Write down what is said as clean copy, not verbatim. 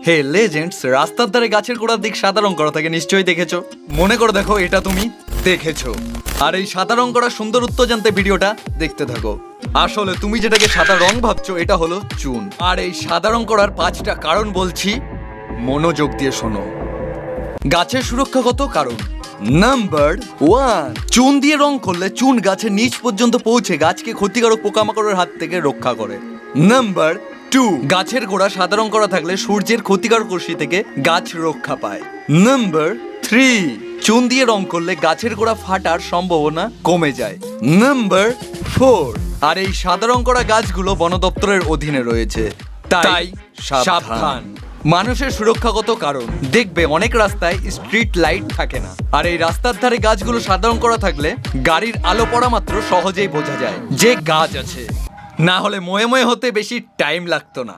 হে legends, রাস্তার ধারে গাছের গোড়ার দিক সাদা রং করা থাকে, নিশ্চয়ই দেখেছো। মনে করে দেখো এটা তুমি দেখেছো। আর এই সাদা রং করা সুন্দর উত্তর জানতে ভিডিওটা দেখতে থাকো। আসলে তুমি যেটাকে সাদা রং ভাবছো এটা হলো চুন। আর এই সাদা রং করার 5টা কারণ বলছি, মনোযোগ দিয়ে শোনো। গাছের সুরক্ষাগত কারণ। নাম্বার 1, চুন দিয়ে রং করলে চুন গাছের নিচ পর্যন্ত পৌঁছে গাছকে ক্ষতিকারক পোকামাকড়ের হাত থেকে রক্ষা করে। নাম্বার 2, গাছের গোড়া সাদা রং করা থাকলে সূর্যের ক্ষতিকারক রশ্মি থেকে গাছ রক্ষা পায়। নাম্বার 3, চুন দিয়ে রং করলে গাছের গোড়া ফাটার সম্ভাবনা কমে যায়। নাম্বার 4, আর এই সাদা রং করা গাছগুলো বন দপ্তরের অধীনে রয়েছে, তাই সাবধান। মানুষের সুরক্ষাগত কারণ। দেখবে অনেক রাস্তায় স্ট্রিট লাইট থাকে না, আর এই রাস্তার ধারে গাছগুলো সাদা রং করা থাকলে গাড়ির আলো পড়া মাত্র সহজেই বোঝা যায় যে গাছ আছে, না হলে ময়ে ময়ে হতে বেশি টাইম লাগতো না।